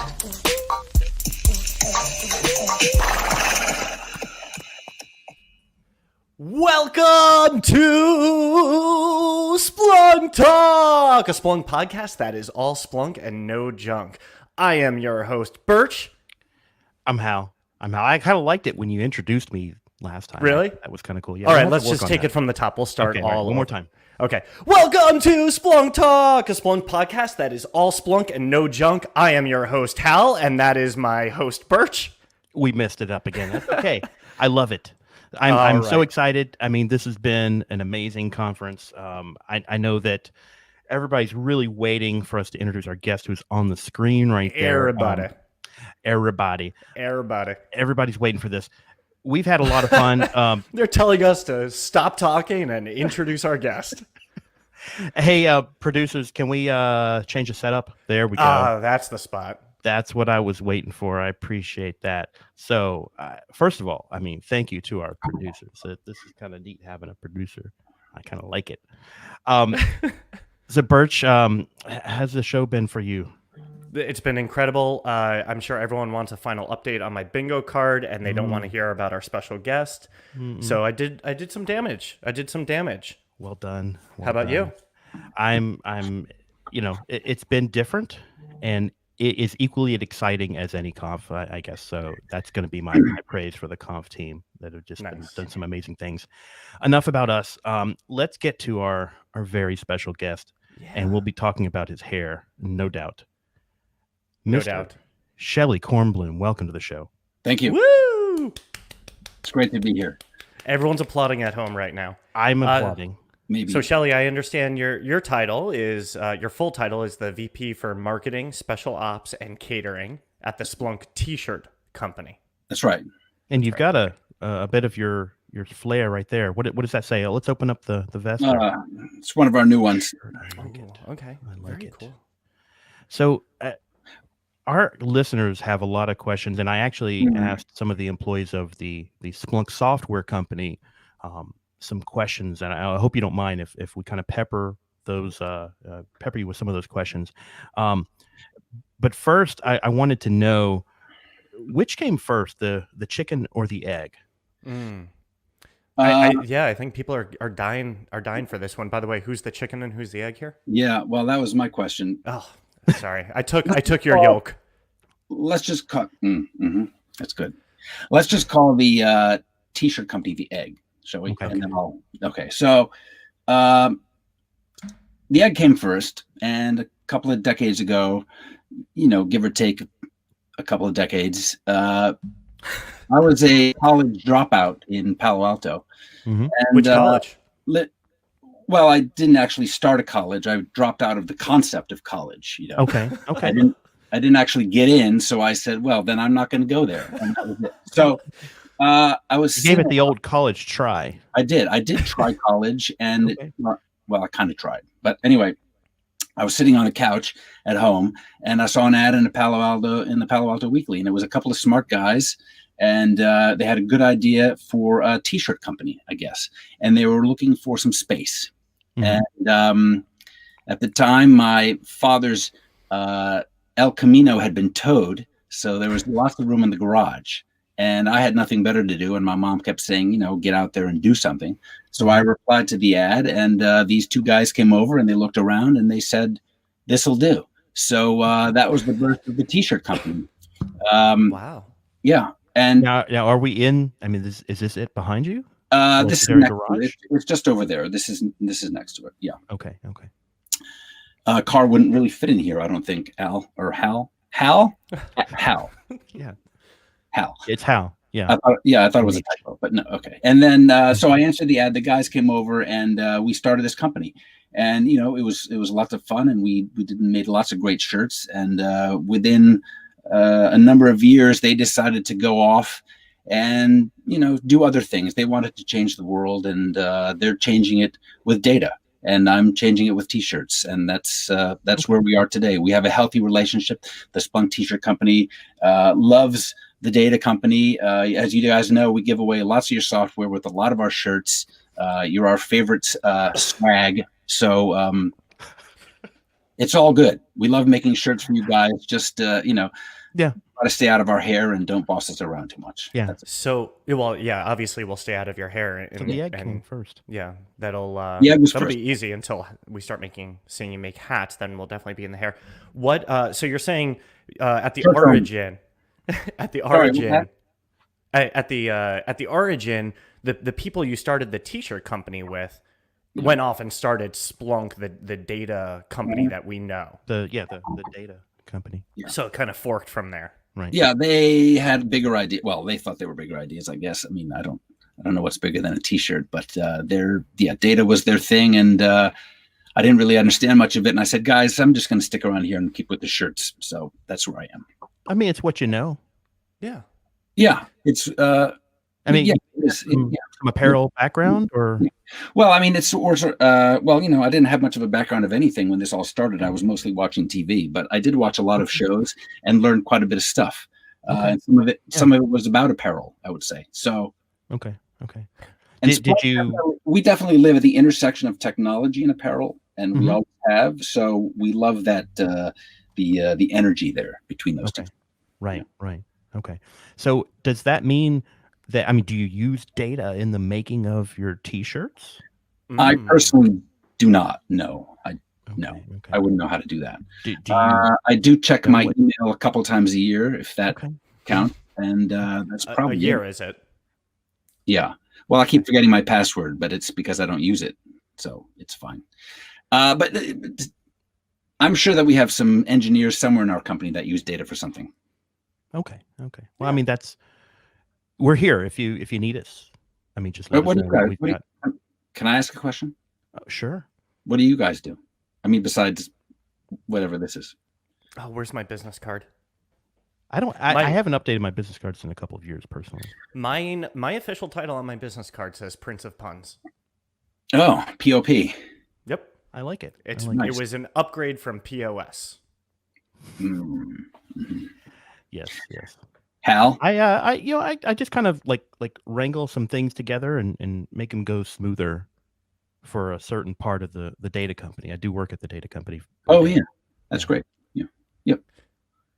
Welcome to SplunkTalk, a Splunk podcast that is all Splunk and no junk. I am your host, Burch. I'm Hal. I kind of liked it when you introduced me last time. Really? That was kind of cool. Yeah. All right, let's just take it from the top. We'll start one more time. Okay. Welcome to SplunkTalk, a Splunk podcast that is all Splunk and no junk. I am your host, Hal, and that is my host, Burch. We messed it up again. That's okay. I love it. I'm right. so excited. I mean, this has been an amazing conference. I know that everybody's really waiting for us to introduce our guest who's on the screen right there. Everybody's waiting for this. We've had a lot of fun. They're telling us to stop talking and introduce our guest. Hey, producers, can we change the setup? There we go. That's the spot. That's what I was waiting for. I appreciate that. So, first of all, I mean, thank you to our producers. This is kind of neat having a producer. I kind of like it. So, Burch, how's the show been for you? It's been incredible. I'm sure everyone wants a final update on my bingo card, and they don't want to hear about our special guest. So I did some damage. Well done. How about you? I'm. It's been different, and it is equally as exciting as any conf, I guess. So that's going to be my praise for the conf team that have just done some amazing things. Enough about us. Let's get to our very special guest, and we'll be talking about his hair, no doubt. No doubt. Shelley Cornbloom, welcome to the show. Thank you. Woo! It's great to be here. Everyone's applauding at home right now. I'm applauding. Maybe. So, Shelley, I understand your title is your full title is the VP for Marketing, Special Ops, and Catering at the Splunk T-Shirt Company. That's right. And you've got a bit of your flair right there. What does that say? Let's open up the vest. It's one of our new ones. I like it. Okay. I like Very it. cool. So our listeners have a lot of questions, and I actually asked some of the employees of the Splunk software company some questions, and I hope you don't mind if we kind of pepper you with some of those questions. But first, I wanted to know which came first, the chicken or the egg? I think people are dying for this one. By the way, who's the chicken and who's the egg here? Yeah, well, that was my question. Oh, sorry, I took your yolk. Let's just call. That's good. Let's just call the T-shirt company the egg, shall we? Okay. And then So, the egg came first, and a couple of decades ago, give or take a couple of decades, I was a college dropout in Palo Alto. And, which college? Well, I didn't actually start a college. I dropped out of the concept of college. Okay. I didn't actually get in, so I said, well, then I'm not going to go there. And that was it. So I was. You gave it the old college try. I did try college, and I kind of tried. But anyway, I was sitting on a couch at home, and I saw an ad in the Palo Alto Weekly, and it was a couple of smart guys, and they had a good idea for a T-shirt company, I guess, and they were looking for some space. And at the time, my father's El Camino had been towed, so there was lots of room in the garage, and I had nothing better to do. And my mom kept saying, get out there and do something. So I replied to the ad, and these two guys came over and they looked around and they said, "This'll do." So that was the birth of the T-shirt company. Wow. Yeah. And now are we in? I mean, is this it behind you? This is next to it. It's just over there. This is next to it. Yeah. Okay. Car wouldn't really fit in here, I don't think. Hal. Hal. Yeah. Hal. It's Hal. Yeah. I thought it was a typo, but no. Okay. And then so I answered the ad. The guys came over and we started this company. And it was lots of fun, and we made lots of great shirts. And within a number of years, they decided to go off and do other things. They wanted to change the world, and they're changing it with data. And I'm changing it with T-shirts, and that's where we are today. We have a healthy relationship. The Splunk T-Shirt Company loves the data company. As you guys know, we give away lots of your software with a lot of our shirts. You're our favorite swag. So It's all good. We love making shirts for you guys. Just Yeah. Try to stay out of our hair and don't boss us around too much. Yeah. So, well, yeah, obviously we'll stay out of your hair. And, The egg and came first. yeah, that'll first. be easy until we start seeing you make hats. Then we'll definitely be in the hair. What? So you're saying at the origin, at the origin, at the origin, the people you started the T-shirt company with went off and started Splunk, the data company that we know. The data company. Yeah. So it kind of forked from there. Right. Yeah, they had bigger ideas. Well, they thought they were bigger ideas, I guess. I mean, I don't know what's bigger than a T-shirt, but data was their thing, and I didn't really understand much of it. And I said, guys, I'm just going to stick around here and keep with the shirts. So that's where I am. I mean, it's what you know. Yeah. Yeah, it's. I mean, yeah, it is, some apparel background, or well, I mean, it's well, you know, I didn't have much of a background of anything when this all started. I was mostly watching TV, but I did watch a lot of shows and learned quite a bit of stuff. And some of it was about apparel, I would say. So okay. And did you? We definitely live at the intersection of technology and apparel, and we always have. So we love that the energy there between those two. Right. Okay. So does that mean that, I mean, do you use data in the making of your T-shirts? I personally do not know. I wouldn't know how to do that. Do you, I do check my email a couple times a year, if that counts, and that's probably a year, is it? Yeah. Well, I keep forgetting my password, but it's because I don't use it, so it's fine. But I'm sure that we have some engineers somewhere in our company that use data for something. Okay. Well, I mean, we're here if you need us. I mean, just let us know. Can I ask a question? Sure. What do you guys do? I mean, besides whatever this is. Oh, where's my business card? I haven't updated my business cards in a couple of years personally. My official title on my business card says Prince of Puns. Oh, POP. Yep. I like it. It was an upgrade from POS. Yes. Hal? I just kind of like wrangle some things together and make them go smoother for a certain part of the data company. I do work at the data company. Oh yeah, that's great. Yeah, yep.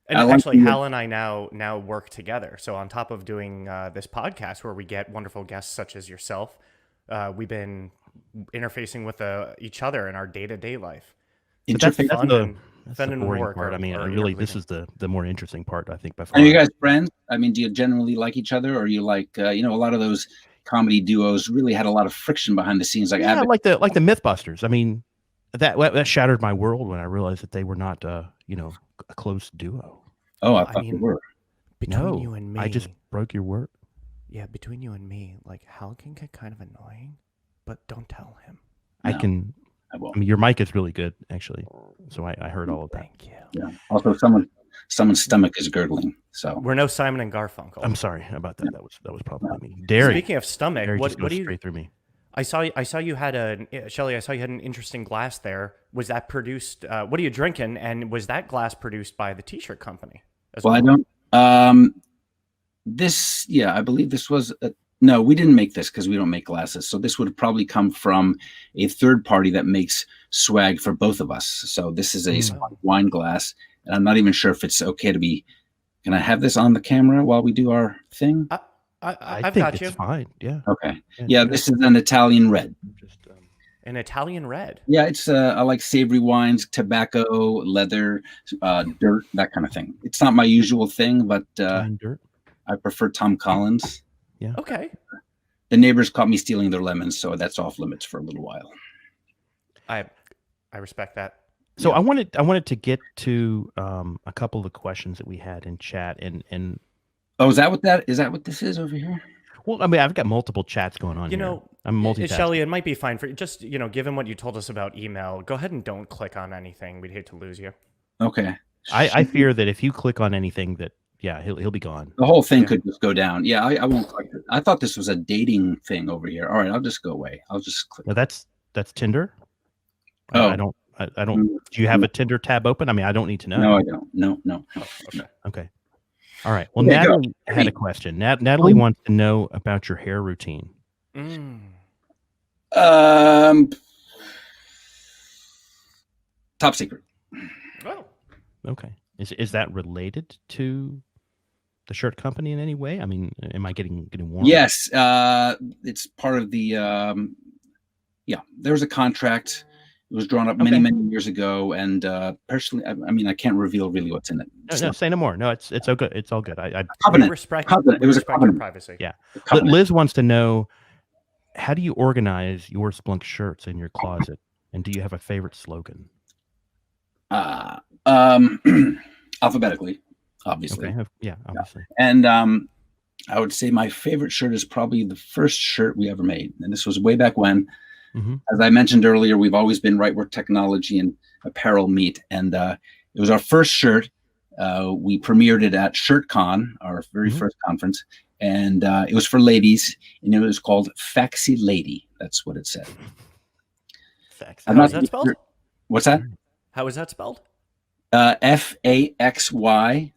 And actually, Hal and I now work together. So on top of doing this podcast where we get wonderful guests such as yourself, we've been interfacing with each other in our day-to-day life. That's the boring work part. I mean, really, this is the more interesting part, I think. By far. Are you guys friends? I mean, do you generally like each other, or you like a lot of those comedy duos really had a lot of friction behind the scenes? Like like the MythBusters. I mean, that shattered my world when I realized that they were not a close duo. Oh, I thought they were. Between you and me, I just broke your word. Yeah, between you and me, like Hal can get kind of annoying, but don't tell him. No, I won't. I mean, your mic is really good, actually. So I heard all of that. Thank you. Yeah. Also, someone's stomach is gurgling. So we're no Simon and Garfunkel. I'm sorry about that. That was probably me. Dairy. Speaking of stomach, what do you? Straight through me. I saw you had Shelley. I saw you had an interesting glass there. Was that produced? What are you drinking? And was that glass produced by the T-shirt company? Well, I don't. I believe this was. No, we didn't make this because we don't make glasses. So this would probably come from a third party that makes swag for both of us. So this is a wine glass, and I'm not even sure if it's okay to be. Can I have this on the camera while we do our thing? I've think got you. It's fine. Yeah. Okay. Yeah, this is an Italian red. An Italian red. Yeah, it's I like savory wines, tobacco, leather, dirt, that kind of thing. It's not my usual thing, but dirt. I prefer Tom Collins. Yeah. Okay. The neighbors caught me stealing their lemons, so that's off limits for a little while. I respect that. So I wanted to get to a couple of the questions that we had in chat and oh, is that what this is over here? Well, I mean, I've got multiple chats going on. I'm multitasking. Shelley, it might be fine for just given what you told us about email. Go ahead and don't click on anything. We'd hate to lose you. Okay. I fear that if you click on anything, that he'll be gone. The whole thing could just go down. Yeah, I won't click it. I thought this was a dating thing over here. All right, I'll just go away. I'll just click. Now that's Tinder. Oh, I don't. Do you have a Tinder tab open? I mean, I don't need to know. No, I don't. No. Okay. All right. Well, Natalie had a question. Natalie wants to know about your hair routine. Top secret. Oh, Okay. Is that related to the shirt company in any way? I mean, am I getting warm? Yes, it's part of the. There was a contract. It was drawn up many years ago, and personally, I mean, I can't reveal really what's in it. No, say no more. No, it's all good. It's all good. we respect your privacy. Yeah. Liz wants to know, how do you organize your Splunk shirts in your closet, and do you have a favorite slogan? Alphabetically, obviously. Okay. Yeah, obviously. And I would say my favorite shirt is probably the first shirt we ever made, and this was way back when. Mm-hmm. As I mentioned earlier, we've always been right where technology and apparel meet, and it was our first shirt. We premiered it at ShirtCon, our very first conference, and it was for ladies, and it was called Faxy Lady. That's what it said. How is that spelled? What's that? How is that spelled? Faxy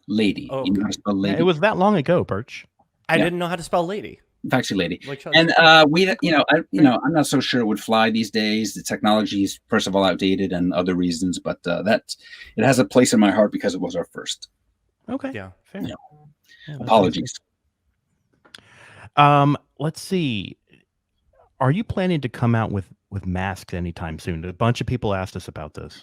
Lady. Oh, you know how to spell lady? It was that long ago, Burch. I didn't know how to spell lady. Faxy Lady. Like and I'm not so sure it would fly these days. The technology is, first of all, outdated and other reasons, but it has a place in my heart because it was our first. Okay. Yeah. Fair. Yeah. Apologies. Let's see. Are you planning to come out with masks anytime soon? A bunch of people asked us about this.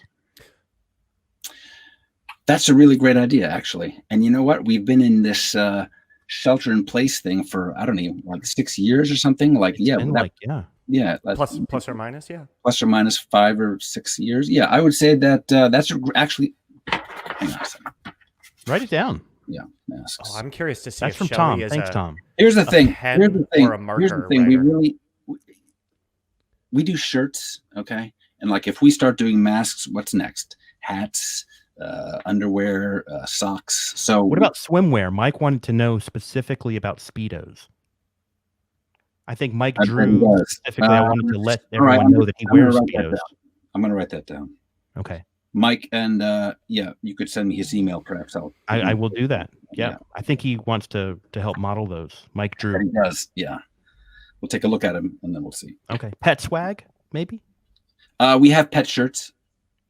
That's a really great idea, actually. And you know what? We've been in this shelter in place thing for, I don't know, like 6 years or something. Like, plus or minus, plus or minus 5 or 6 years. Yeah, I would say that that's actually. Hang on a second. Write it down. Yeah. Masks. Oh, I'm curious to see. That's if from Shelley Tom. Thanks, Tom. Here's the thing. Here's the thing. We do shirts, okay? And like, if we start doing masks, what's next? Hats. Underwear, socks. So what about swimwear? Mike wanted to know specifically about Speedos. I think Mike Drew specifically. I wanted to let everyone know that he wears Speedos. I'm going to write that down. Okay. Mike, and you could send me his email, perhaps. I will do that. Yeah. I think he wants to help model those. Mike Drew. He does. Yeah. We'll take a look at him and then we'll see. Okay. Pet swag, maybe. We have pet shirts.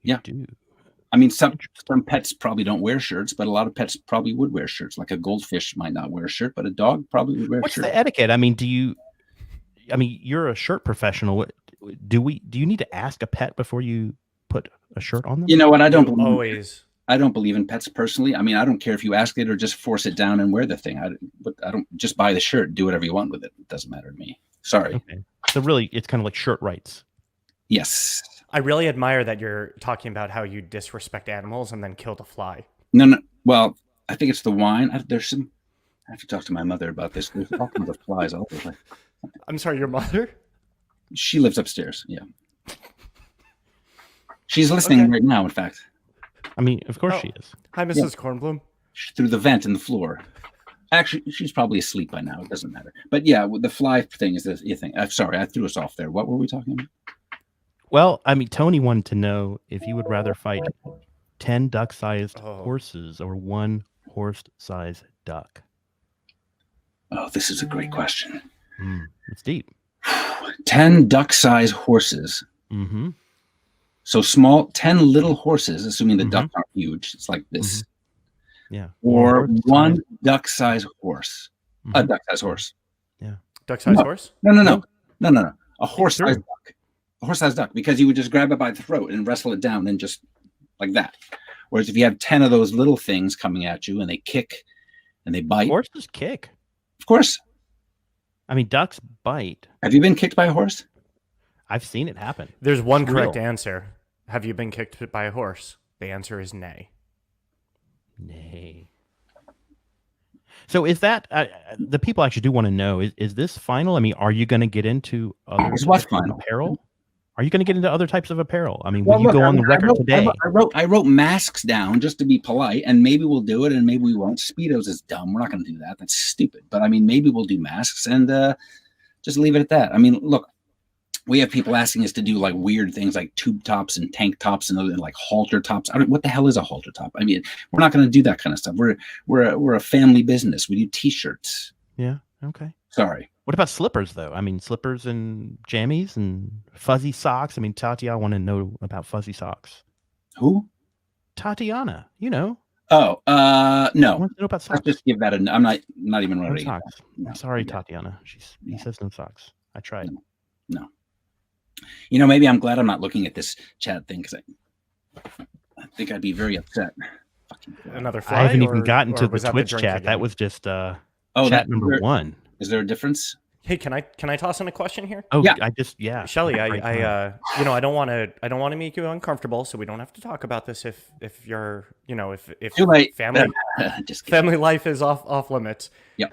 Yeah. You do. I mean, some pets probably don't wear shirts, but a lot of pets probably would wear shirts. Like a goldfish might not wear a shirt, but a dog probably would wear a shirt. What's the etiquette? I mean, you're a shirt professional. Do you need to ask a pet before you put a shirt on them? You know what? I don't believe in pets personally. I mean, I don't care if you ask it or just force it down and wear the thing. I don't just buy the shirt, do whatever you want with it. It doesn't matter to me. Sorry. Okay. So really, it's kind of like shirt rights. Yes. I really admire that you're talking about how you disrespect animals and then killed a fly. No. Well, I think it's the wine. I have to talk to my mother about this. There's all kinds of flies all over the place. I'm sorry, your mother? She lives upstairs. Yeah. She's listening right now, in fact. I mean, of course she is. Hi, Mrs. Kornbloom. Through the vent in the floor. Actually, she's probably asleep by now. It doesn't matter. But yeah, the fly thing is the thing. I'm sorry, I threw us off there. What were we talking about? Well, I mean, Tony wanted to know if you would rather fight 10 duck-sized horses or 1 horse-sized duck. Oh, this is a great question. It's deep. 10 duck-sized horses. Mm-hmm. So small, 10 little horses, assuming the ducks aren't huge. It's like this. Yeah. Or 1 duck-sized horse. A duck-sized horse. Yeah. Duck-sized horse? No. A horse-sized duck. A horse-sized duck, because you would just grab it by the throat and wrestle it down and just like that. Whereas if you have 10 of those little things coming at you and they kick and they bite. Horses kick. Of course. I mean, ducks bite. Have you been kicked by a horse? I've seen it happen. There's one correct answer. Have you been kicked by a horse? The answer is nay. Nay. So is that the people actually do want to know? Is this final? I mean, are you going to get into other apparel? Are you going to get into other types of apparel? I mean, will you go on the record today? I wrote masks down just to be polite, and maybe we'll do it, and maybe we won't. Speedos is dumb. We're not going to do that. That's stupid. But I mean, maybe we'll do masks and just leave it at that. I mean, look, we have people asking us to do like weird things like tube tops and tank tops and like halter tops. What the hell is a halter top? I mean, we're not going to do that kind of stuff. We're a family business. We do T-shirts. Yeah. Okay. Sorry. What about slippers, though? I mean, slippers and jammies and fuzzy socks. I mean, Tati, I want to know about fuzzy socks. Who? Tatiana, Oh, I no. want to know about Let's socks. just give that I'm not even No ready. socks. No. I'm sorry, Tatiana. He says no socks. I tried. No. Maybe I'm glad I'm not looking at this chat thing because I think I'd be very upset. Another fly. I haven't even gotten to the was that Twitch drink chat. again? That was just chat number 1. Is there a difference? Hey, can I toss in a question here? Oh, yeah. Shelley, I don't want to make you uncomfortable, so we don't have to talk about this if you're, if Too late. family life is off limits. Yep.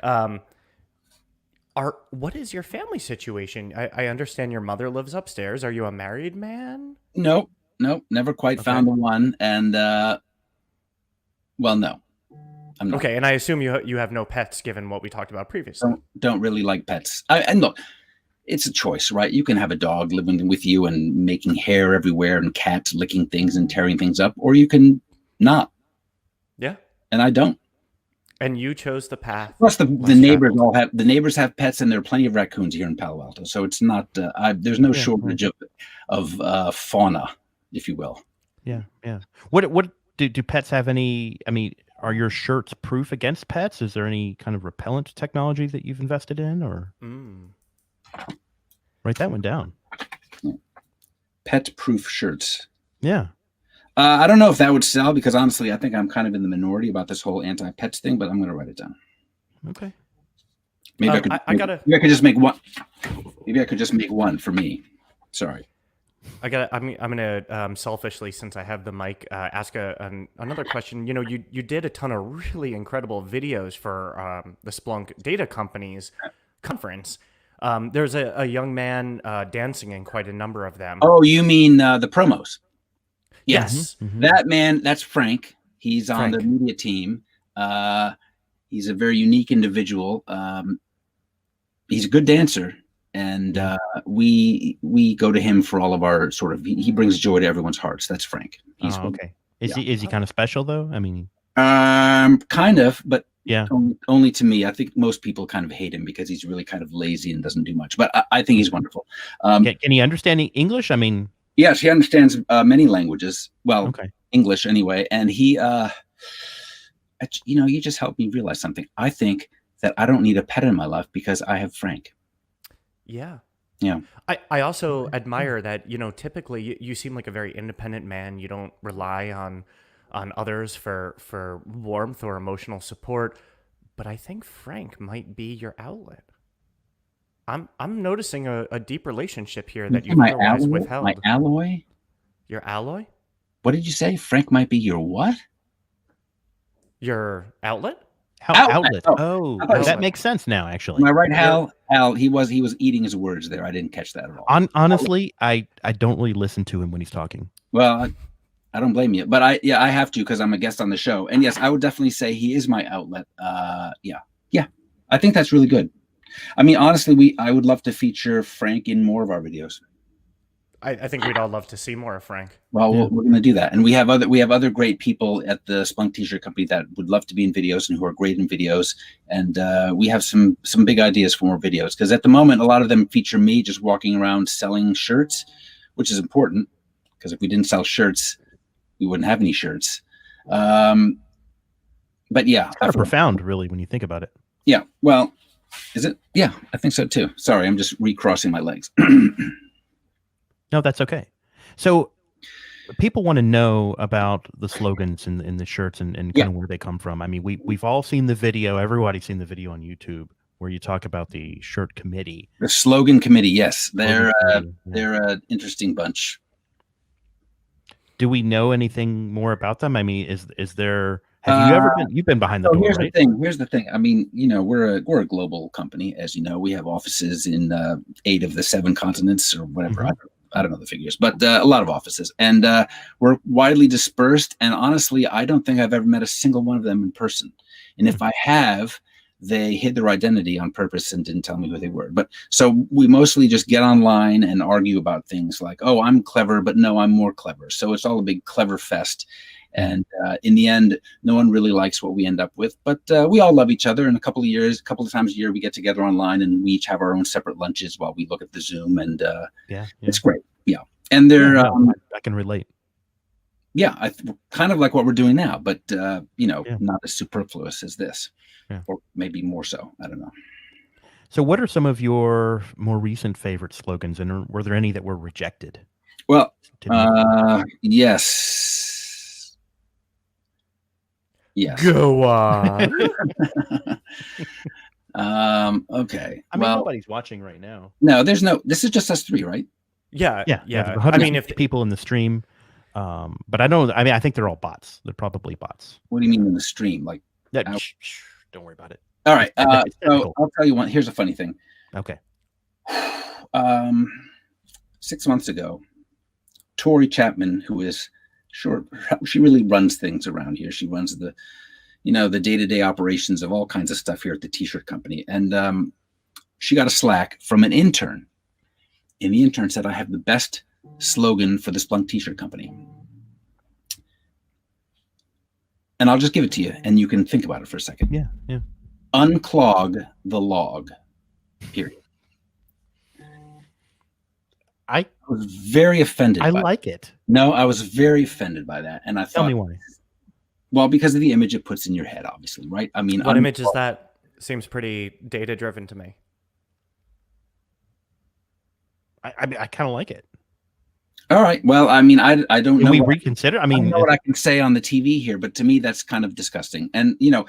What is your family situation? I understand your mother lives upstairs. Are you a married man? Nope, never quite found the one, and no. I'm not. Okay, and I assume you have no pets, given what we talked about previously. Don't really like pets. And look, it's a choice, right? You can have a dog living with you and making hair everywhere, and cats licking things and tearing things up, or you can not. Yeah. And I don't. And you chose the path. Plus, the neighbors have pets, and there are plenty of raccoons here in Palo Alto, so it's not. There's no shortage of fauna, if you will. Yeah. What do pets have any? I mean, are your shirts proof against pets? Is there any kind of repellent technology that you've invested in, or write that one down? Pet-proof shirts. Yeah. I don't know if that would sell because honestly, I think I'm kind of in the minority about this whole anti-pets thing, but I'm going to write it down. Okay. Maybe I could just make one. Maybe I could just make one for me. Sorry. I'm gonna selfishly, since I have the mic, ask another question. You did a ton of really incredible videos for the Splunk Data Company's conference. There's a young man dancing in quite a number of them. Oh, you mean the promos? Yes. Mm-hmm. That man, that's Frank. He's on the media team. He's a very unique individual. He's a good dancer. And we go to him for all of our sort of. He brings joy to everyone's hearts. That's Frank. He's okay. Is he kind of special though? I mean, kind of, but yeah, only to me. I think most people kind of hate him because he's really kind of lazy and doesn't do much. But I think he's wonderful. Can he understand English? I mean, yes, he understands many languages. Well, English anyway. And he, you just helped me realize something. I think that I don't need a pet in my life because I have Frank. Yeah. Yeah. I also admire that, typically you seem like a very independent man. You don't rely on others for warmth or emotional support. But I think Frank might be your outlet. I'm noticing a deep relationship here that you've otherwise withheld. My alloy? Your alloy? What did you say? Frank might be your what? Your outlet? Outlet. Oh, that makes sense now. Actually, am I right, Hal? Hal, he was eating his words there. I didn't catch that at all. Honestly, I don't really listen to him when he's talking. Well, I don't blame you, but I have to because I'm a guest on the show, and yes, I would definitely say he is my outlet. Yeah, I think that's really good. I mean, honestly, I would love to feature Frank in more of our videos. I think we'd all love to see more of Frank. Well, we're going to do that, and we have other great people at the Splunk T-Shirt Company that would love to be in videos and who are great in videos, and we have some big ideas for more videos because at the moment a lot of them feature me just walking around selling shirts, which is important because if we didn't sell shirts, we wouldn't have any shirts. But yeah, it's kind of profound, really, when you think about it. Yeah. Well, is it? Yeah, I think so too. Sorry, I'm just recrossing my legs. No, that's okay. So people want to know about the slogans in the shirts and kind of where they come from. I mean, we've all seen the video. Everybody's seen the video on YouTube where you talk about the shirt committee. The Slogan committee, yes. They're an interesting bunch. Do we know anything more about them? I mean, is there... Have you ever been? You've been behind the door, here's right? Here's the thing. I mean, we're a global company, as you know. We have offices in 8 of the 7 continents, or whatever. Mm-hmm. I don't know the figures, but a lot of offices, and we're widely dispersed. And honestly, I don't think I've ever met a single one of them in person. And if I have, they hid their identity on purpose and didn't tell me who they were. But so we mostly just get online and argue about things like, "Oh, I'm clever, but no, I'm more clever." So it's all a big clever fest. And in the end, no one really likes what we end up with. But we all love each other. And a couple of times a year, we get together online and we each have our own separate lunches while we look at the Zoom. And it's great. Yeah. And they're I can relate. Yeah, kind of like what we're doing now, but Yeah. not as superfluous as this, Yeah. or maybe more so. I don't know. So, what are some of your more recent favorite slogans, and were there any that were rejected? Well, Yes. Go on. Okay. I mean, nobody's watching right now. No, there's no. This is just us three, right? Yeah. I mean, if people in the stream, but I think they're all bots. They're probably bots. What do you mean in the stream? Like, don't worry about it. All right. So I'll tell you one. Here's a funny thing. Okay. 6 months ago, Tori Chapman, who is she really runs things around here. She runs the day-to-day operations of all kinds of stuff here at the T-Shirt Company. And she got a Slack from an intern. And the intern said, I have the best slogan for the Splunk T-Shirt Company. And I'll just give it to you, and you can think about it for a second. Yeah. Unclog the log, period. I was very offended. I like it. No, I was very offended by that. And I thought, tell me why. Well, because of the image it puts in your head, obviously, right? I mean, what image is that? Seems pretty data-driven to me. I kind of like it. All right. Well, I mean, I don't know. Can we reconsider? I mean, I don't know what I can say on the TV here, but to me, that's kind of disgusting. And I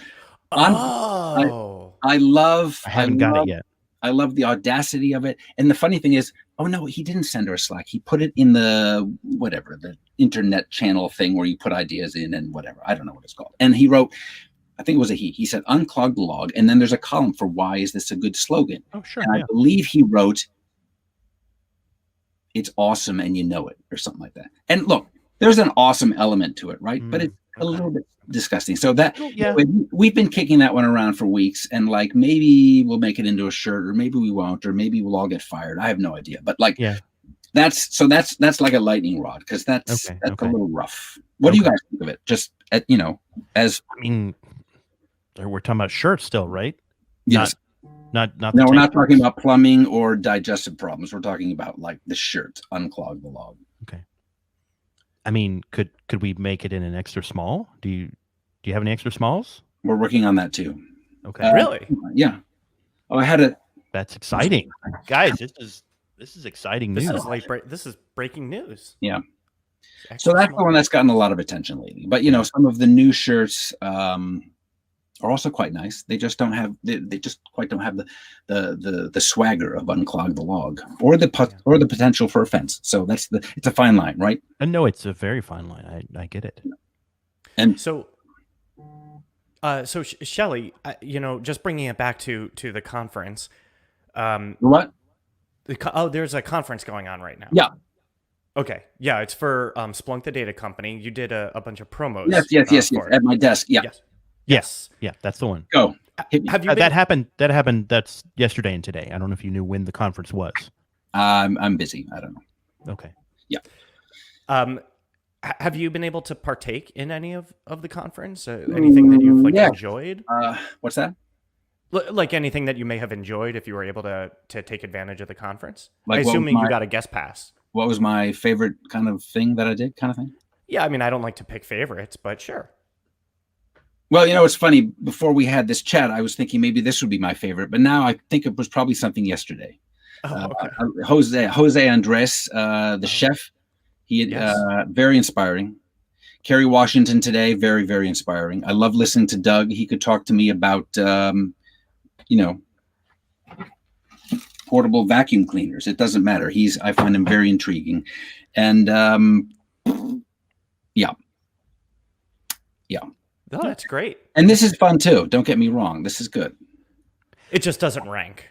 haven't got it yet. I love the audacity of it. And the funny thing is, oh no, he didn't send her a Slack. He put it in the internet channel thing where you put ideas in and whatever. I don't know what it's called. And he wrote, I think it was a he. He said, unclog the log. And then there's a column for why is this a good slogan? Oh, sure. And I believe he wrote, it's awesome and you know it, or something like that. And look, there's an awesome element to it, right? But it's a little bit disgusting. So that we've been kicking that one around for weeks, and like maybe we'll make it into a shirt, or maybe we won't, or maybe we'll all get fired. I have no idea. But like that's like a lightning rod, because that's a little rough. What do you guys think of it? Just as I mean, we're talking about shirts still, right? Yes. No, we're not talking about plumbing or digestive problems. We're talking about like the shirt, unclog the log. Okay. I mean, could we make it in an extra small? Do you have any extra smalls? We're working on that too. Okay. Really? Yeah. Oh, I had a. That's exciting, guys. This is exciting news. This is breaking news. Yeah. So that's the one that's gotten a lot of attention lately. But some of the new shirts are also quite nice. They just don't have. They just quite don't have the swagger of unclog the log, or the potential for offense. So it's a fine line, right? And no, it's a very fine line. I get it. And so Shelley, just bringing it back to the conference. What? There's a conference going on right now. Yeah. Okay. Yeah, it's for Splunk the Data Company. You did a bunch of promos. Yes. At my desk. Yeah. Yes. Yeah, that's the one. Go. Have you that happened? That happened. That's yesterday and today. I don't know if you knew when the conference was. I'm busy. I don't know. Okay. Yeah. Have you been able to partake in any of the conference? Anything that you've enjoyed? What's that? Like anything that you may have enjoyed if you were able to take advantage of the conference? Like assuming you got a guest pass. What was my favorite kind of thing that I did, kind of thing? Yeah, I mean, I don't like to pick favorites, but sure. Well, it's funny. Before we had this chat, I was thinking maybe this would be my favorite, but now I think it was probably something yesterday. Oh, okay. Jose Andres, the chef, he very inspiring. Kerry Washington today, very, very inspiring. I love listening to Doug. He could talk to me about, portable vacuum cleaners. It doesn't matter. I find him very intriguing, and yeah. Oh, that's great. And this is fun too. Don't get me wrong. This is good. It just doesn't rank.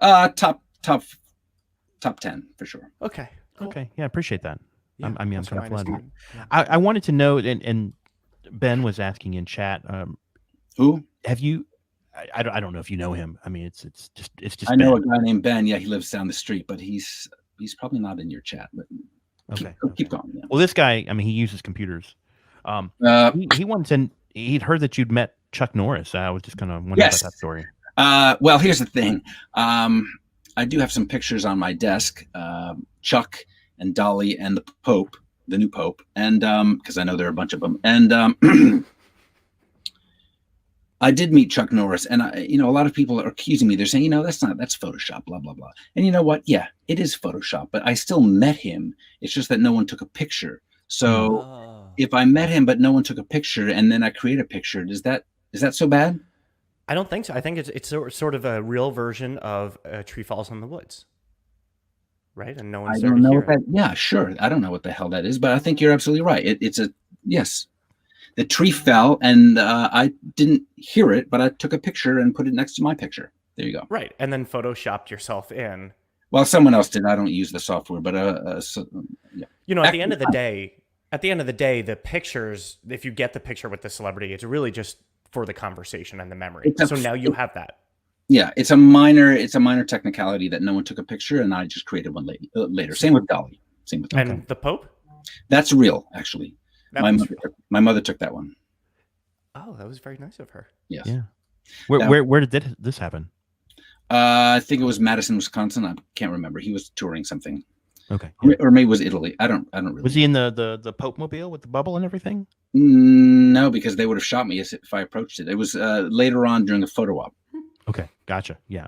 Top 10 for sure. Okay. Cool. Okay. Yeah, I appreciate that. Yeah, I'm kind of flattered. Yeah. I wanted to know, and Ben was asking in chat. Who have you? I don't know if you know him. I mean, it's just. I know a guy named Ben. Yeah, he lives down the street, but he's probably not in your chat. But keep going. Yeah. Well, this guy, I mean, he uses computers. He once he'd heard that you'd met Chuck Norris. I was just kind of wondering about that story. Well, here's the thing. I do have some pictures on my desk. Chuck and Dolly and the Pope, the new Pope, and because I know there are a bunch of them, and I did meet Chuck Norris, and a lot of people are accusing me. They're saying, that's Photoshop, blah blah blah. And you know what? Yeah, it is Photoshop, but I still met him. It's just that no one took a picture. So if I met him, but no one took a picture, and then I create a picture, is that so bad? I don't think so. I think it's sort of a real version of A Tree Falls in the Woods, right? And no one's there to hear it. Yeah, sure. I don't know what the hell that is, but I think you're absolutely right. Yes. The tree fell, and I didn't hear it, but I took a picture and put it next to my picture. There you go. Right, and then photoshopped yourself in. Well, someone else did. I don't use the software, but yeah. At the end of the day, the pictures, if you get the picture with the celebrity, it's really just for the conversation and the memory. So now you have that. Yeah, it's a minor technicality that no one took a picture, and I just created one later. Same with Dolly. And the Pope? That's real, actually. My mother took that one. Oh, that was very nice of her. Yes. Yeah. Where did this happen? I think it was Madison, Wisconsin. I can't remember. He was touring something. Okay. Or maybe it was Italy. I don't really. Was he in the Pope mobile with the bubble and everything? No, because they would have shot me if I approached it. It was later on during a photo op. Okay, gotcha. Yeah.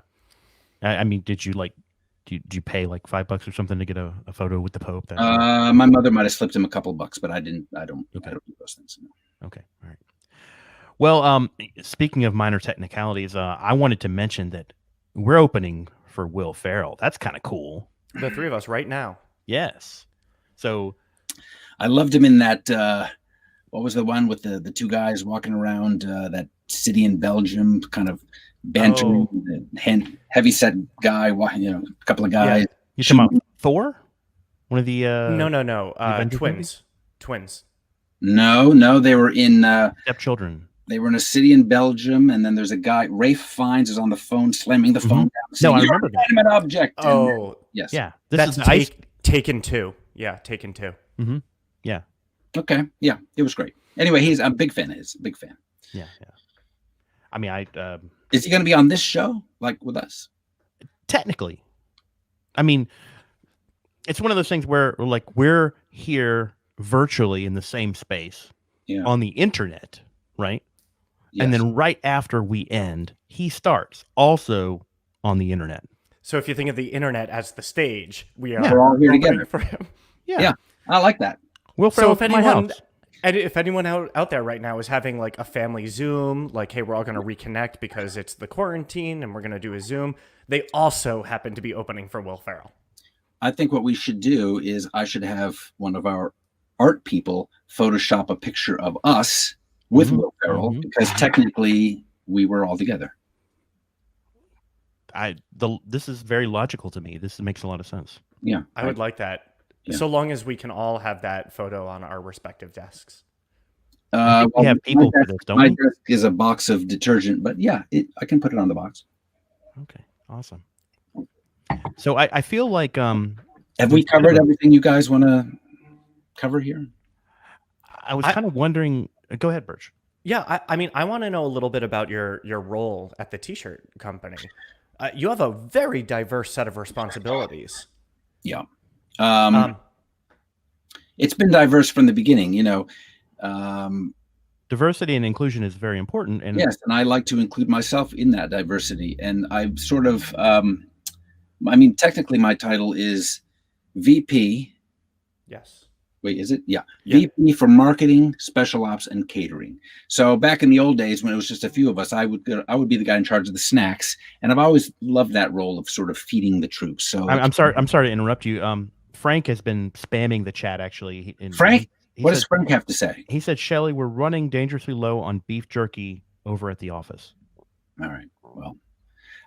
I mean, did you pay like $5 or something to get a photo with the Pope? My mother might have slipped him a couple bucks, but I didn't. I don't do those things. No. Okay. All right. Well, speaking of minor technicalities, I wanted to mention that we're opening for Will Ferrell. That's kind of cool. The three of us right now. Yes. So I loved him in that. What was the one with the two guys walking around that city in Belgium, kind of bantering, heavy set guy, a couple of guys. Yeah. You talking about Thor? One of the no. Twins. No, they were in Stepchildren. They were in a city in Belgium, and then there's a guy, Rafe Fiennes, is on the phone, slamming the phone down. No, I remember that. An object. Oh, yes. Yeah. That's Taken 2. Yeah, Taken 2. Mm-hmm. Yeah. Okay. Yeah, it was great. Anyway, I'm a big fan of his. Big fan. Yeah. I mean, is he going to be on this show, like with us? Technically. I mean, it's one of those things where we're here virtually in the same space on the internet, right? Yes. And then right after we end, he starts also on the internet. So if you think of the internet as the stage, we're all here together for him. Yeah, I like that. Will Ferrell, if anyone out there right now is having like a family Zoom, like, hey, we're all going to reconnect because it's the quarantine and we're going to do a Zoom, they also happen to be opening for Will Ferrell. I think what we should do is I should have one of our art people Photoshop a picture of us with Will Ferrell, because technically we were all together. This is very logical to me. This makes a lot of sense. Yeah, I would like that. Yeah. So long as we can all have that photo on our respective desks. We have people for this, don't we? My desk is a box of detergent, but yeah, I can put it on the box. Okay, awesome. So I feel like have we covered everything you guys want to cover here? I was kind of wondering. Go ahead, Burch. Yeah, I mean, I want to know a little bit about your role at the T-Shirt Company. You have a very diverse set of responsibilities. Yeah. It's been diverse from the beginning, diversity and inclusion is very important. And yes, and I like to include myself in that diversity. And I've sort of, I mean, technically my title is VP. Yes. Wait, is it? Yeah. VP for marketing, special ops, and catering. So back in the old days when it was just a few of us, I would be the guy in charge of the snacks. And I've always loved that role of sort of feeding the troops. So I'm sorry to interrupt you. Frank has been spamming the chat actually. Frank? What does Frank have to say? He said, Shelley, we're running dangerously low on beef jerky over at the office. All right. Well,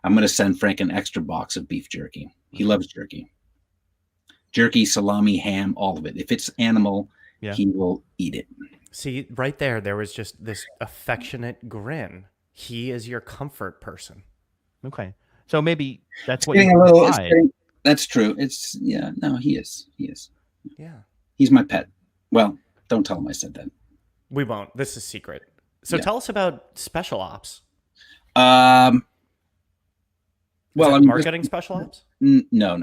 I'm going to send Frank an extra box of beef jerky. He loves jerky. Jerky, salami, ham, all of it. If it's animal, he will eat it. See, right there was just this affectionate grin. He is your comfort person. Okay. So maybe that's what that's true. He is. Yeah. He's my pet. Well, don't tell him I said that. We won't. This is secret. So tell us about special ops. Well, that I mean, marketing special ops? No.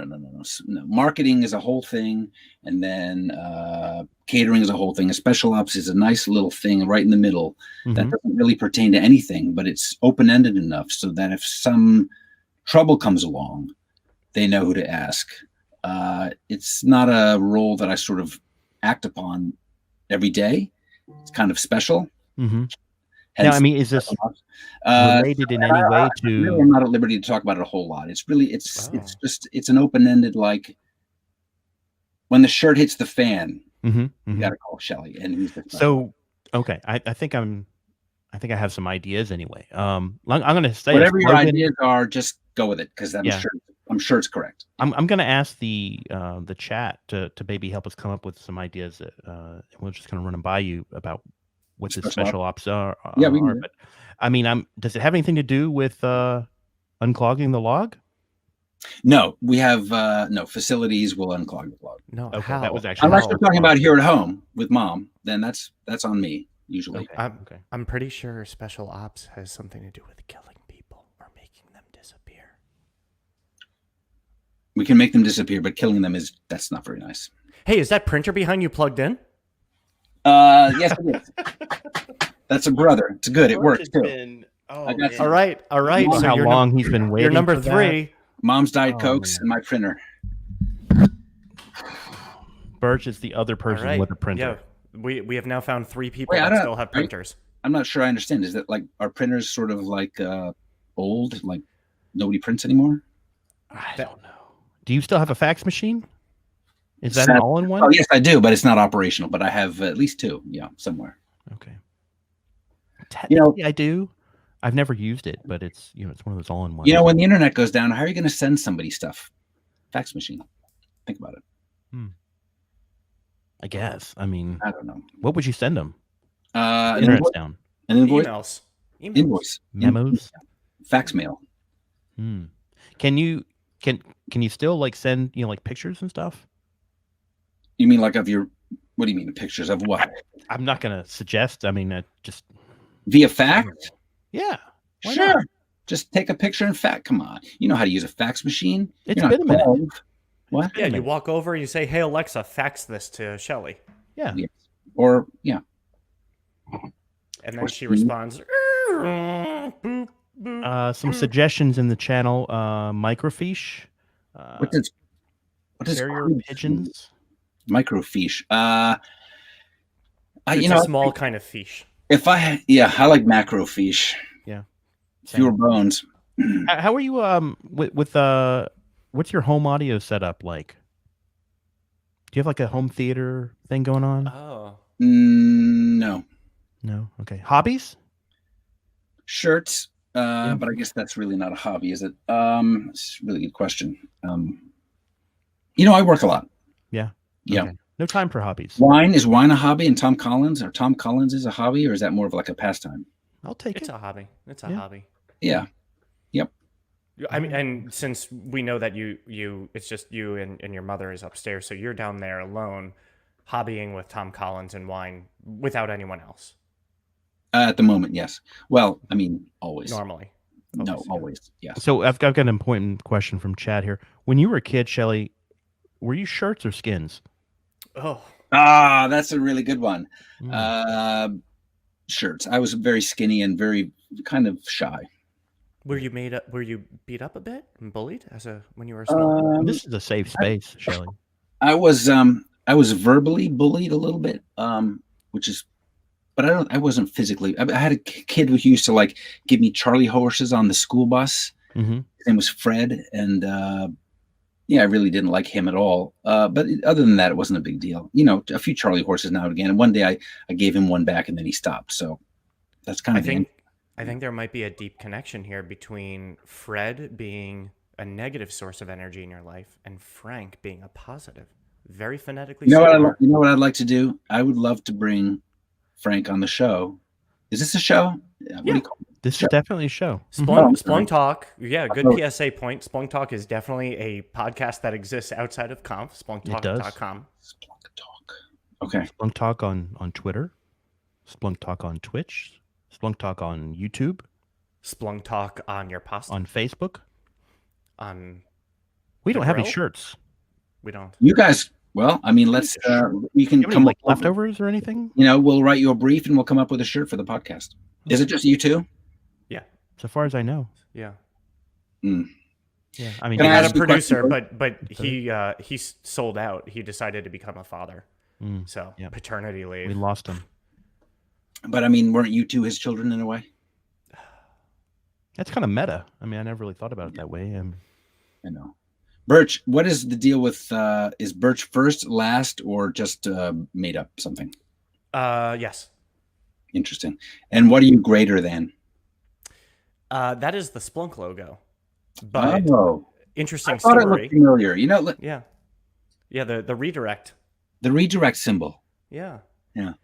Marketing is a whole thing, and then catering is a whole thing. A special ops is a nice little thing right in the middle that doesn't really pertain to anything, but it's open-ended enough so that if some trouble comes along, they know who to ask. It's not a role that I sort of act upon every day. It's kind of special. Now, I mean, is this related in any way to? Really, I'm not at liberty to talk about it a whole lot. It's really, it's an open-ended, like when the shirt hits the fan, you got to call Shelley. And so, okay, I think I have some ideas anyway. I'm going to say whatever your ideas are, just go with it because I'm sure it's correct. I'm going to ask the chat to maybe help us come up with some ideas that we're just going to run them by you about what the special ops are. Yeah, but I mean, does it have anything to do with unclogging the log? No, we have no facilities will unclog the log. No, okay, that was actually unless we're talking about here at home with mom, then that's on me usually. Okay. I'm pretty sure special ops has something to do with killing people or making them disappear. We can make them disappear, but killing them that's not very nice. Hey, is that printer behind you plugged in? Yes, it is. That's a brother. It's good. It works too. All right. So how long he's been waiting? You're number 3. Mom's Diet Cokes and my printer. Burch is the other person with a printer. Yeah, we have now found 3 people that still have printers. I'm not sure I understand. Is that like our printers sort of like old, like nobody prints anymore? I don't know. Do you still have a fax machine? Is that an all-in-one? Oh, yes, I do, but it's not operational. But I have at least 2, somewhere. Okay. Technically, I do. I've never used it, but it's it's one of those all-in-ones. When the internet goes down, how are you going to send somebody stuff? Fax machine. Think about it. I guess. I mean, I don't know. What would you send them? Internet's down. An invoice. Invoice. Memos. Fax mail. Can you still like send like pictures and stuff? You mean like of your? What do you mean pictures of what? I'm not gonna suggest. I mean, just via fax. Yeah, sure. Not? Just take a picture and fax. Come on, you know how to use a fax machine. It's been a minute. What? Yeah, you walk over, you say, "Hey Alexa, fax this to Shelley." Yeah. Yes. Or and then she responds. Some suggestions in the channel. Microfiche. What does carrier pigeons? Microfiche. It's a small kind of fiche. I like macrofiche. Yeah. Fewer bones. How are you with what's your home audio setup like? Do you have like a home theater thing going on? Oh. No. No. Okay. Hobbies? Shirts. But I guess that's really not a hobby, is it? It's a really good question. I work a lot. Yeah. Yeah. Okay. No time for hobbies. Is wine a hobby? And Tom Collins is a hobby, or is that more of like a pastime? I'll take it. It's a hobby. It's a hobby. Yeah. Yep. I mean, and since we know that it's just you and your mother is upstairs, so you're down there alone, hobbying with Tom Collins and wine without anyone else. At the moment, yes. Well, I mean, always. Normally. Always. Yes. So I've got an important question from Chad here. When you were a kid, Shelley, were you shirts or skins? Oh. That's a really good one. Shirts. I was very skinny and very kind of shy. Were you beat up a bit and bullied when you were small? This is a safe space, Shelley. I was verbally bullied a little bit, but I wasn't physically. I had a kid who used to like give me Charlie horses on the school bus. Mm-hmm. His name was Fred, and I really didn't like him at all. But other than that, it wasn't a big deal. A few Charlie horses now and again. And one day I gave him one back, and then he stopped. So that's kind of. I think there might be a deep connection here between Fred being a negative source of energy in your life and Frank being a positive. Very phonetically. You know what I'd like to do? I would love to bring Frank on the show. Is this a show? Yeah. What do you call it? This is definitely a show. SplunkTalk. Yeah, good PSA point. SplunkTalk is definitely a podcast that exists outside of conf. SplunkTalk.com. SplunkTalk. Okay. SplunkTalk on Twitter. SplunkTalk on Twitch. SplunkTalk on YouTube. SplunkTalk on your pasta. On Facebook. on We the don't have any grill? shirts. We don't. You guys, well, I mean, let's. You can Have any come like up with- leftovers or anything? We'll write you a brief and we'll come up with a shirt for the podcast. Is it just you two? Yeah. So far as I know. Yeah. Mm. Yeah. I mean, Can We I had ask a you a question, producer, Bert? but he sold out. He decided to become a father. So yeah. paternity leave. We lost him. But I mean, weren't you two his children in a way? That's kind of meta. I mean, I never really thought about it that way. I know. Burch, what is the deal with? Is Burch first, last, or just made up something? Yes. Interesting. And what are you greater than? That is the Splunk logo. But interesting I thought it story. looked familiar. Yeah. Yeah, the redirect. The redirect symbol. Yeah. Yeah.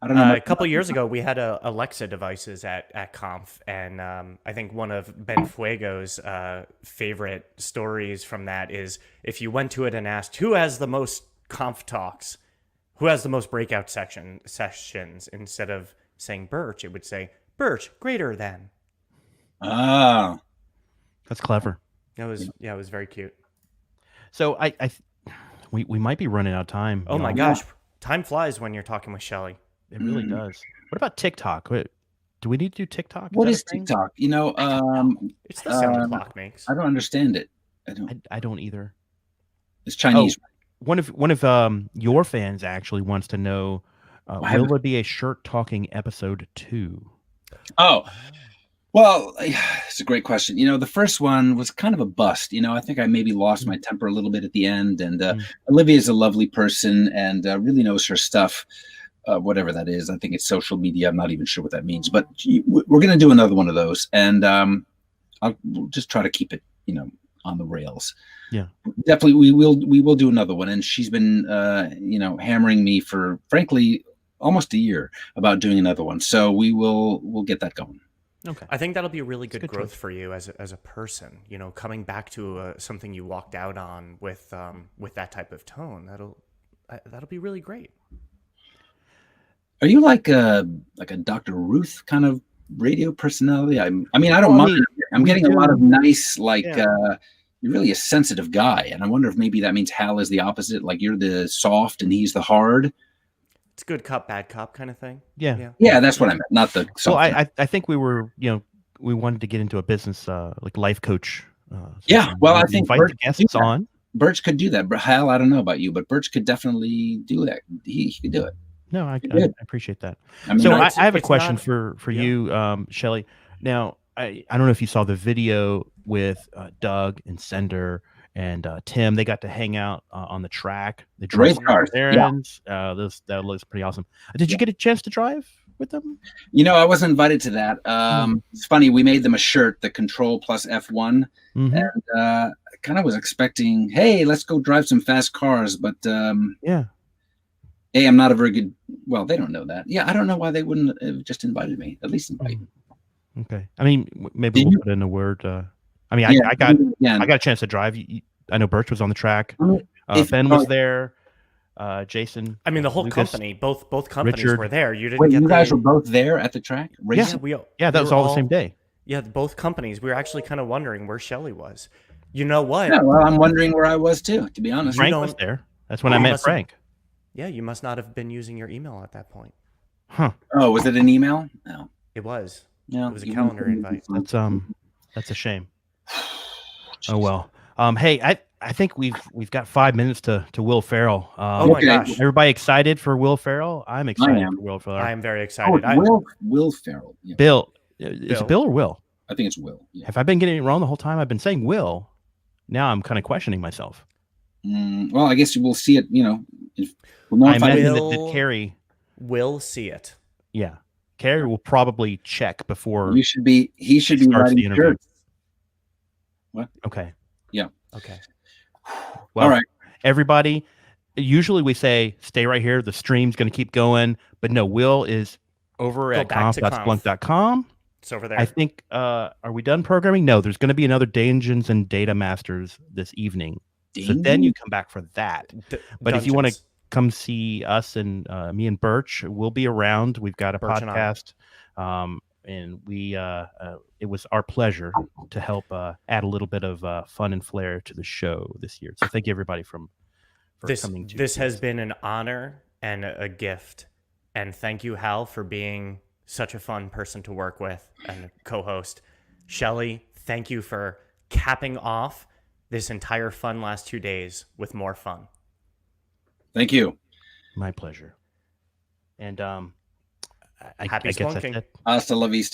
I don't know. A couple years ago, we had Alexa devices at Conf, and I think one of Ben Fuego's favorite stories from that is if you went to it and asked who has the most Conf talks, who has the most breakout sessions, instead of saying Burch, it would say Burch greater than. Ah, That's clever. It was very cute. So we might be running out of time. Oh my gosh, time flies when you're talking with Shelley. It really does. What about TikTok? Do we need to do TikTok? What is TikTok? It's the sound the clock makes. I don't understand it. I don't either. It's Chinese. One of your fans actually wants to know, will there be a shirt talking episode 2? Oh, well, it's a great question. The first one was kind of a bust. I think I maybe lost my temper a little bit at the end. And Olivia is a lovely person and really knows her stuff, whatever that is. I think it's social media. I'm not even sure what that means. But we're going to do another one of those. And I'll just try to keep it, on the rails. Yeah, definitely. We will do another one. And she's been, hammering me for, frankly, almost a year about doing another one. So we'll get that going. Okay. I think that'll be a really good growth for you as a person. Coming back to something you walked out on with that type of tone. That'll be really great. Are you like a Dr. Ruth kind of radio personality? I mean, I don't mind. I'm getting a lot of nice, you're really a sensitive guy, and I wonder if maybe that means Hal is the opposite. Like you're the soft and he's the hard. It's good cop, bad cop kind of thing. Yeah, that's what I meant. Not the. Well, I think we were, we wanted to get into a business like life coach. Well, I think invite the guests on. Birch could do that. Hal, I don't know about you, but Birch could definitely do that. He could do it. No, I appreciate that. I mean, so I have a question for you, Shelley. Now, I don't know if you saw the video with Doug and Sender and Tim. They got to hang out on the track. They drove errands. That looks pretty awesome. Did you get a chance to drive with them? I wasn't invited to that. It's funny. We made them a shirt, the Control plus F1, and I kind of was expecting, hey, let's go drive some fast cars. But I'm not a very good. Well, they don't know that. Yeah, I don't know why they wouldn't have just invited me. At least invite me. Okay. I mean, maybe we'll put in a word. I mean, I got a chance to drive. I know Burch was on the track. Ben was there. Jason. I mean, the whole Lucas, company, both companies were there. You didn't Wait, get you guys were both there at the track? Racing? Yeah, that was all the same day. Yeah, both companies. We were actually kind of wondering where Shelley was. You know what? Yeah, well, I'm wondering where I was too, to be honest. Frank was there. That's when I met Frank. Yeah, you must not have been using your email at that point. Huh. Oh, was it an email? No. It was. Yeah. It was a calendar invite. That's a shame. Oh well. Hey, I think we've got 5 minutes to Will Ferrell. Oh my gosh! Everybody excited for Will Ferrell? I'm excited for Will Ferrell. I am very excited. Will Ferrell. Yeah. Bill. Is it Bill or Will? I think it's Will. Yeah. Have I been getting it wrong the whole time? I've been saying Will. Now I'm kind of questioning myself. Well, I guess you will see it. I imagine that Carrie will see it. Yeah, Carrie will probably check before. He should be writing shirts. What? Okay. Yeah. Okay. Well, all right, everybody. Usually we say stay right here. The stream's going to keep going, but no. Will is over at conf.splunk.com. It's over there. I think. Are we done programming? No. There's going to be another Dungeons and Data Masters this evening. So then you come back for that. But if you want to come see us and me and Burch, we'll be around. We've got a podcast. and we it was our pleasure to help add a little bit of fun and flair to the show this year. So thank you everybody for coming to this has been an honor and a gift, and thank you, Hal, for being such a fun person to work with and co-host. Shelley, thank you for capping off this entire fun last 2 days with more fun. Thank you. My pleasure. And Happy I guess splunking. that's it. Hasta la vista.